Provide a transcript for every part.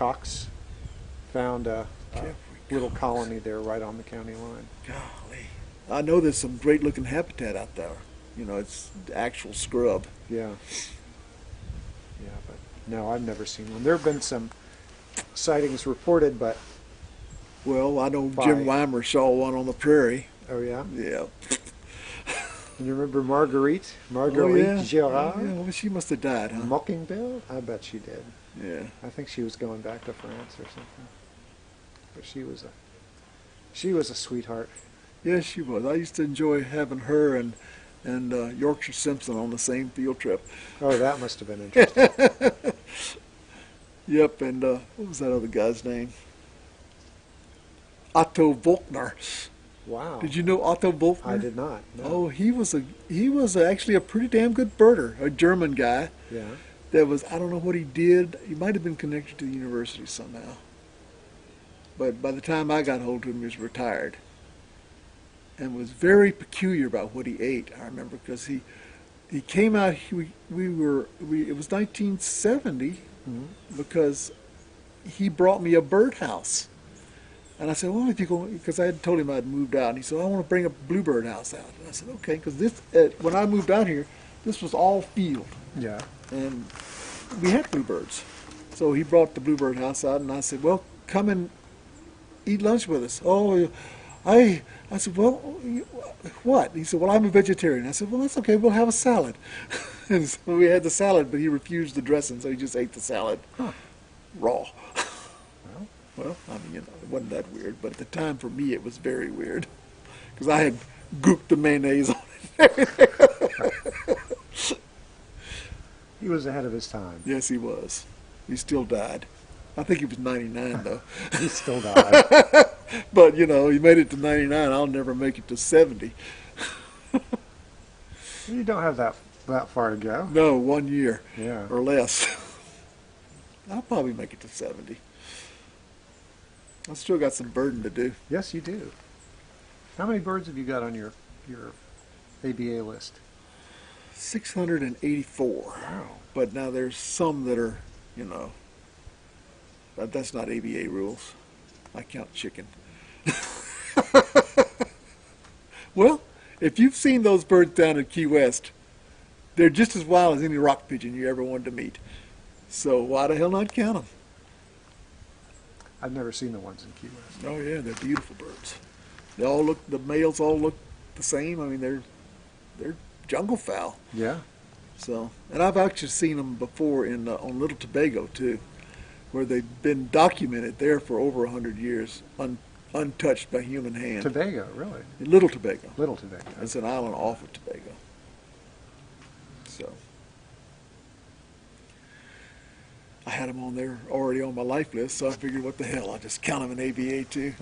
Cox found a little colony there right on the county line. Golly. I know there's some great looking habitat out there. It's actual scrub. Yeah. Yeah, but no, I've never seen one. There have been some sightings reported, but Well, I know by, Jim Weimer saw one on the prairie. oh yeah? Yeah. And you remember Marguerite? Oh, Marguerite yeah. Girard? Yeah, well, she must have died, huh? Mockingbill? I bet she did. Yeah. I think she was going back to France or something. But she was a sweetheart. Yes, she was. I used to enjoy having her and Yorkshire Simpson on the same field trip. Oh, that must have been interesting. Yep, and what was that other guy's name? Otto Volkner. Wow. Did you know Otto Volkner? I did not. No. Oh, he was actually a pretty damn good birder, a German guy. Yeah. That was, I don't know what he did. He might have been connected to the university somehow. But by the time I got hold of him, he was retired. And was very peculiar about what he ate, I remember, because he came out, it was 1970, because he brought me a birdhouse. And I said, well, if you go, because I had told him I'd moved out. And he said, I want to bring a bluebird house out. And I said, okay, because when I moved out here, this was all field. Yeah. And we had bluebirds. So he brought the bluebird house out, and I said, well, come and eat lunch with us. Oh, I said, well, what? He said, well, I'm a vegetarian. I said, well, that's okay. We'll have a salad. And so we had the salad, but he refused the dressing, so he just ate the salad raw. Well, I mean, it wasn't that weird, but at the time for me it was very weird because I had gooped the mayonnaise on it. He was ahead of his time. Yes, he was. He still died. I think he was 99 though. He still died. But he made it to 99. I'll never make it to 70. You don't have that far to go. No, 1 year Yeah. or less. I'll probably make it to 70. I've still got some burden to do. Yes, you do. How many birds have you got on your ABA list? 684. Wow. But now there's some that are, but that's not ABA rules. I count chicken. Well, if you've seen those birds down in Key West, they're just as wild as any rock pigeon you ever wanted to meet. So why the hell not count them? I've never seen the ones in Key West. Oh yeah, they're beautiful birds. The males all look the same. I mean, they're jungle fowl. Yeah. So, and I've actually seen them before on Little Tobago too, where they've been documented there for over 100 years, untouched by human hand. Tobago, really? Little Tobago. Little Tobago. It's an island off of Tobago. So, I had them on there already on my life list, so I figured, what the hell, I'll just count them in ABA too.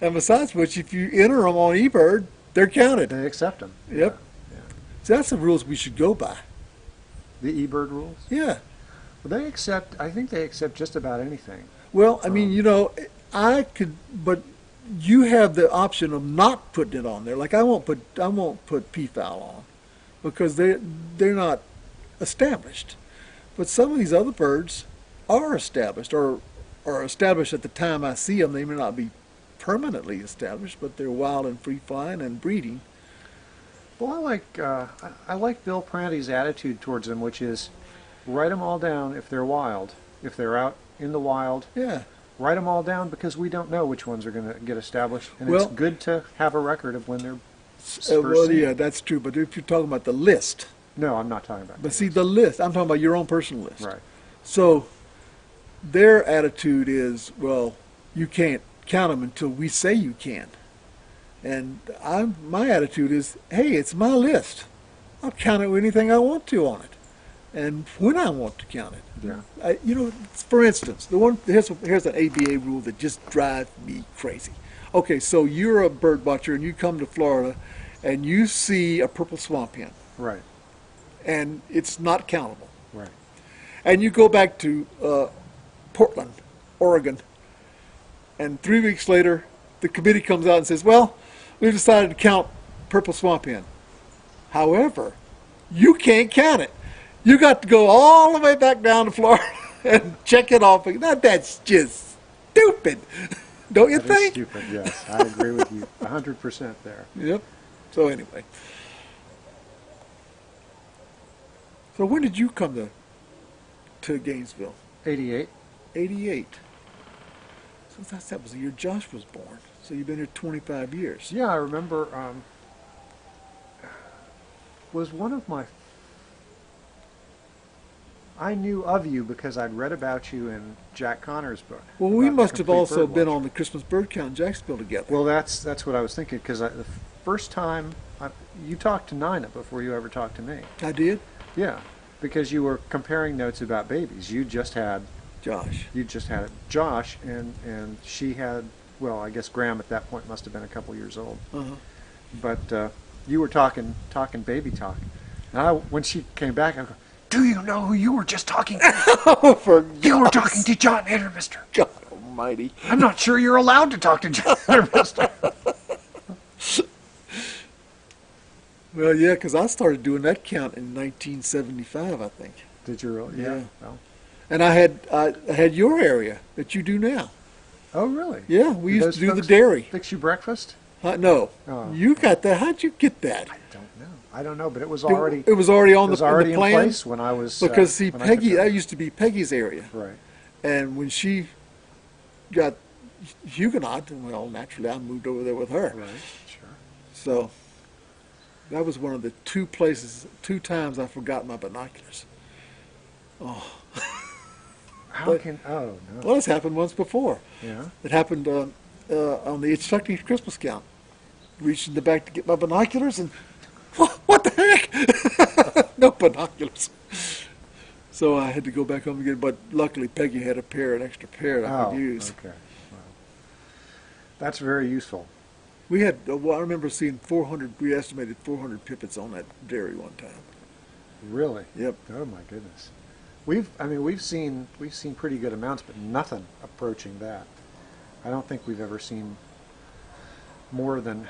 And besides which, if you enter them on eBird, they're counted. They accept them. Yep. Yeah. So that's the rules we should go by. The eBird rules? Yeah. Well, I think they accept just about anything. Well, I mean, I could, but you have the option of not putting it on there. Like I won't put peafowl on because they're not established. But some of these other birds are established or are established at the time I see them. They may not be permanently established, but they're wild and free flying and breeding. Well, I like Bill Pranty's attitude towards them, which is write them all down if they're wild. If they're out in the wild, Yeah. write them all down because we don't know which ones are going to get established. And Well- it's good to have a record of when they're Well, seen. yeah, that's true. But if you're talking about the list, No, I'm not talking about but that. see the list, I'm talking about your own personal list. Right. So their attitude is, well, you can't count them until we say you can. And my attitude is, hey, it's my list. I'll count it with anything I want to on it, and when I want to count it. Yeah. For instance, here's an ABA rule that just drives me crazy. Okay, so you're a bird watcher and you come to Florida, and you see a purple swamp hen, Right. and it's not countable. Right. And you go back to Portland, Oregon, and 3 weeks later, the committee comes out and says, well, we've decided to count purple swamp hen. However, you can't count it. You got to go all the way back down to Florida and check it off. Now, that's just stupid, don't you That is think? stupid, yes. I agree with you 100% there. Yep. So anyway, so when did you come to Gainesville? 88. 88. So that was the year Josh was born. So you've been here 25 years. Yeah, I remember, was one of my, I knew of you because I'd read about you in Jack Connor's book. Well, we about the must have complete also bird been watcher. on the Christmas bird count in Jacksonville together. Well, that's what I was thinking, because the first time, you talked to Nina before you ever talked to me. I did? Yeah, because you were comparing notes about babies. You just had Josh. Josh, and she had, well, I guess Graham at that point must have been a couple years old. Uh-huh. But you were talking baby talk. And when she came back, I go, do you know who you were just talking to? Oh, for You were God's talking to John Hintermister. God almighty. I'm not sure you're allowed to talk to John Hintermister. Well, yeah, because I started doing that count in 1975, I think. Did you really? Yeah. Well, And I had your area that you do now. oh, really? Yeah, we Did used those to do the folks dairy. Fix you breakfast? No, Oh. you got that. How'd you get that? I don't know, but it was already It was already on it was the, already in in the plan. place when I was Because see, when I took Peggy, over. that used to be Peggy's area, Right. and when she got Huguenot, well, naturally, I moved over there with her. Right. Sure. So that was one of the two times I forgot my binoculars. How But- can? Oh no. Well, it's happened once before. Yeah. It happened on the instructing Christmas count. Reached in the back to get my binoculars, and what the heck? No binoculars. So I had to go back home again. But luckily, Peggy had an extra pair that I Oh. could use. Okay. Well, that's very useful. We had. Well, I remember seeing 400. We estimated 400 pipits on that dairy one time. Really. Yep. Oh my goodness. We've seen pretty good amounts, but nothing approaching that. I don't think we've ever seen more than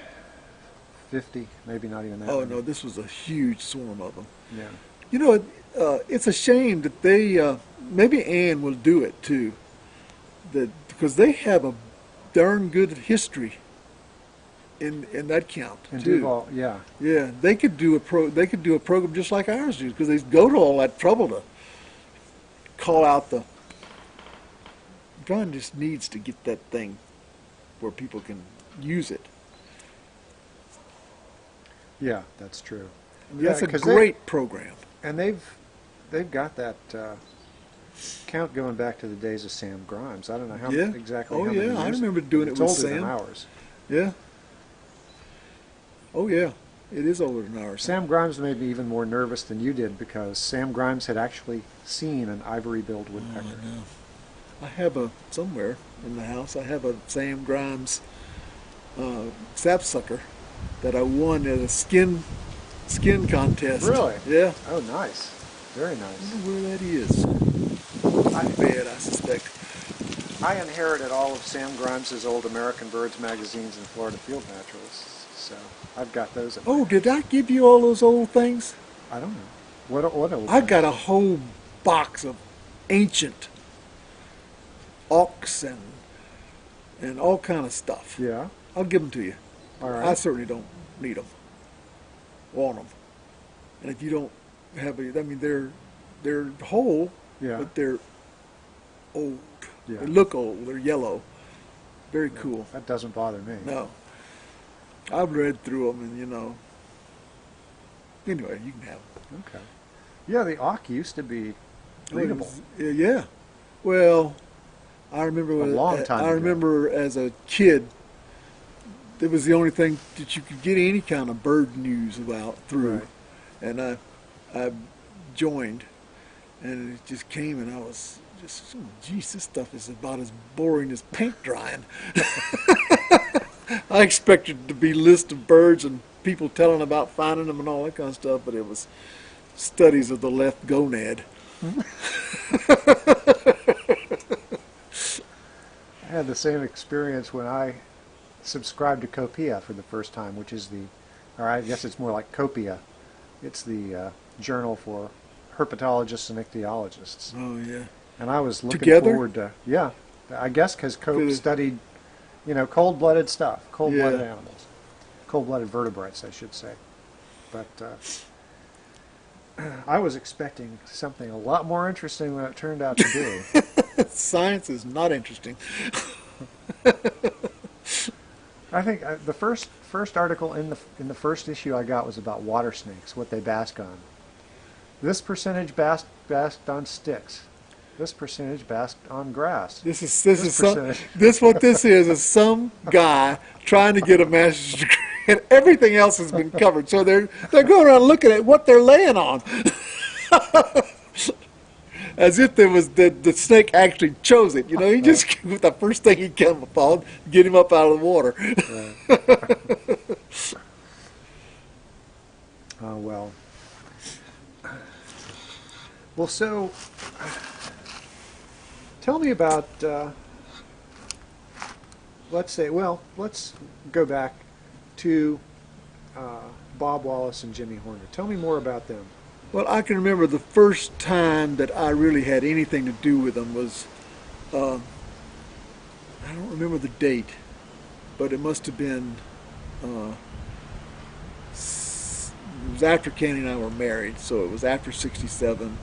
50, maybe not even that. Oh many. no, this was a huge swarm of them. Yeah. You know, it's a shame that they. Maybe Ann will do it too. Because they have a darn good history in that count And too. Duval, yeah. Yeah, they could do They could do a program just like ours do, because they go to all that trouble to call out the. John just needs to get that thing where people can use it. Yeah, that's true. That's a 'cause great program. And they've got that count going back to the days of Sam Grimes. I don't know how Yeah. exactly. Oh, how many yeah, I years. remember doing It's it with older than Sam. ours. Yeah. Oh yeah, it is older than ours. Sam Grimes made me even more nervous than you did because Sam Grimes had actually seen an ivory-billed woodpecker. Oh, I know. I have somewhere in the house. I have a Sam Grimes sapsucker that I won at a skin contest. Really? Yeah. Oh, nice. Very I nice. wonder where that is. I bed, I suspect. I inherited all of Sam Grimes's old American Birds magazines and Florida Field Naturalists, so I've got those. At Oh, did I give you all those old things? I don't know. What old I things? got a whole box of ancient auks and all kind of stuff. Yeah. I'll give them to you. All I right. certainly don't need them. Want them. And if you don't have they're whole, Yeah. but they're old. Yeah. They look old. They're yellow. Very cool. That doesn't bother me. No. I've read through them, and anyway, you can have them. Okay. Yeah, the auk used to be breedable. Yeah. Well, I remember A long time I ago. remember as a kid, it was the only thing that you could get any kind of bird news about through, Right. and I joined, and it just came, and I was just, geez, this stuff is about as boring as paint drying. I expected it to be list of birds and people telling about finding them and all that kind of stuff, but it was studies of the left gonad. I had the same experience when I subscribed to Copia for the first time, which is or I guess it's more like Copia. It's the journal for herpetologists and ichthyologists. Oh yeah. And I was looking Together? forward to, yeah, I guess because Cope Good. studied, cold-blooded stuff, cold-blooded Yeah. animals, cold-blooded vertebrates, I should say. But I was expecting something a lot more interesting than it turned out to be. Science is not interesting. I think the first article in the first issue I got was about water snakes, what they bask on. This percentage basked on sticks. This percentage basked on grass. This percentage. what this is some guy trying to get a master's degree, and everything else has been covered. So they're going around looking at what they're laying on, as if there was the snake actually chose it. He just the first thing he came upon, get him up out of the water. Right. Oh well. Well, so tell me about. Let's go back to Bob Wallace and Jimmy Horner. Tell me more about them. Well, I can remember the first time that I really had anything to do with them was, I don't remember the date, but it must have been, it was after Candy and I were married, so it was after 67,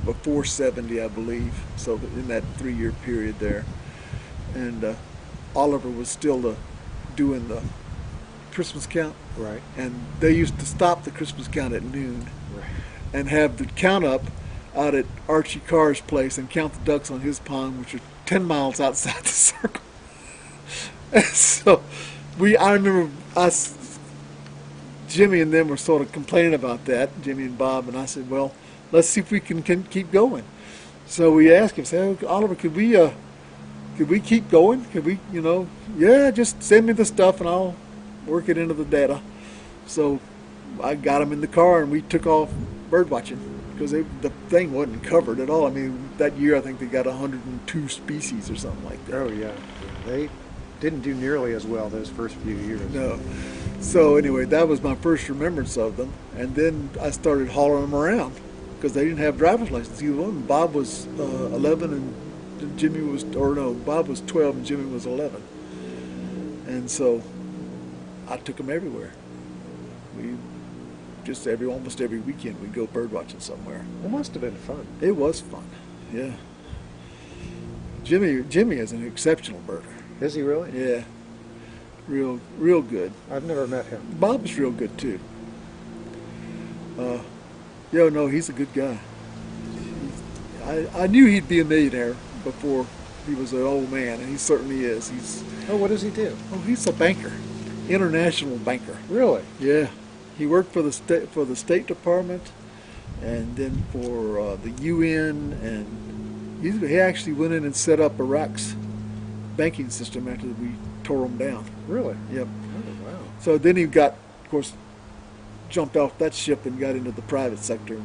before 70, I believe, so in that 3-year period there. And Oliver was still doing the Christmas count. Right. And they used to stop the Christmas count at noon. Right. And have the count up out at Archie Carr's place and count the ducks on his pond, which are 10 miles outside the circle. And so I remember Jimmy and them were sort of complaining about that, Jimmy and Bob, and I said, well, let's see if we can keep going. So we asked him, said, Oliver, could we keep going? Could we, yeah, just send me the stuff and I'll work it into the data. So I got him in the car and we took off bird watching because the thing wasn't covered at all. I mean, that year I think they got 102 species or something like that. Oh yeah, they didn't do nearly as well those first few years. No. So anyway, that was my first remembrance of them, and then I started hauling them around because they didn't have driver's license either one. Bob was 11 and Jimmy was, or no, Bob was 12 and Jimmy was 11, and so I took them everywhere. We just almost every weekend we'd go bird watching somewhere. It must have been fun. It was fun, yeah. Jimmy is an exceptional birder. Is he really? Yeah, real good. I've never met him. Bob's real good too. No, he's a good guy. I knew he'd be a millionaire before he was an old man, and he certainly is. Oh, what does he do? He's a banker, international banker. Really? Yeah, he worked for the State Department, and then for the UN, and he actually went in and set up Iraq's banking system after we tore them down. Really? Yep. Oh, wow. So then he got, of course, jumped off that ship and got into the private sector.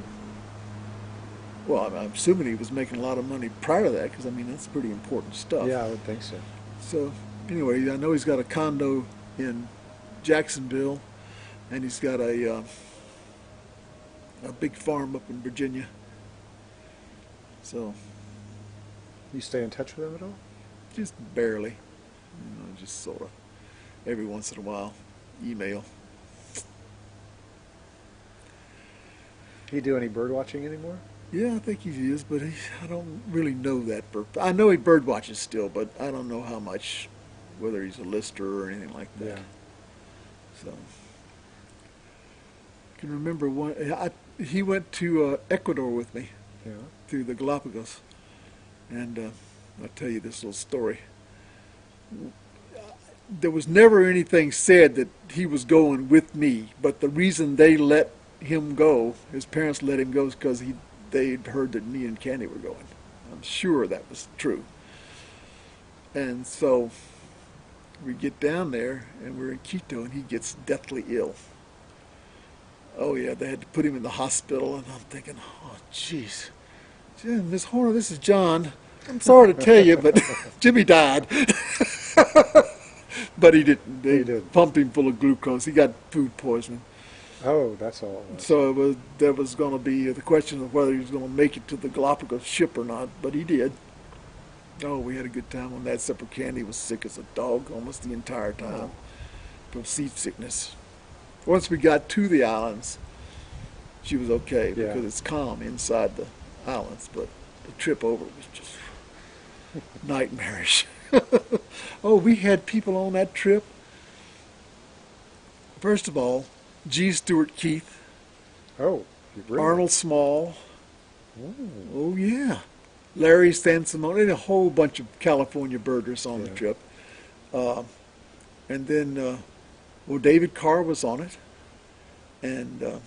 Well, I'm assuming he was making a lot of money prior to that because, I mean, that's pretty important stuff. Yeah, I would think so. So anyway, I know he's got a condo in Jacksonville, and he's got a big farm up in Virginia. So You stay in touch with him at all? just barely, just sort of every once in a while, email. He do any bird watching anymore? Yeah, I think he is, but I don't really know that. I know he bird watches still, but I don't know how much, whether he's a lister or anything like that. Yeah. So I can remember he went to Ecuador with me Yeah. through the Galapagos, and I'll tell you this little story. There was never anything said that he was going with me, but the reason they let him go, his parents let him go, is because they'd heard that me and Candy were going. I'm sure that was true. And so we get down there, and we're in Quito, and he gets deathly ill. Oh yeah, they had to put him in the hospital, and I'm thinking, oh jeez, Miss Horner, this is John. I'm sorry to tell you, but Jimmy died. But he didn't. They He didn't. pumped him full of glucose. He got food poisoning. Oh, that's all it was. So there was going to be the question of whether he was going to make it to the Galapagos ship or not, but he did. Oh, we had a good time on that, except for Candy was sick as a dog almost the entire time from seasickness. Once we got to the islands, she was okay Yeah. because it's calm inside the islands, but the trip over was just nightmarish. Oh, we had people on that trip. First of all, G. Stewart Keith, Oh, you really? Arnold Small. Ooh. Oh yeah, Larry Sansamone, and a whole bunch of California birders on the Yeah. trip. And then, well, David Carr was on it, and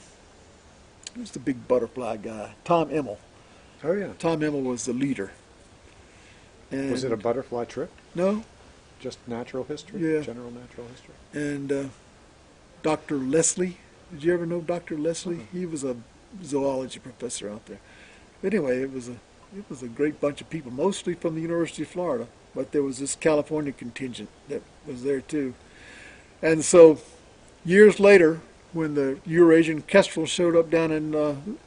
who's the big butterfly guy? Tom Emmel. Oh, yeah. Tom Emmel was the leader. And Was it a butterfly trip? No. Just natural history? Yeah. General natural history? And Dr. Leslie. Did you ever know Dr. Leslie? Uh-uh. He was a zoology professor out there. But anyway, it was a great bunch of people, mostly from the University of Florida. But there was this California contingent that was there too. And so, years later, when the Eurasian kestrel showed up down in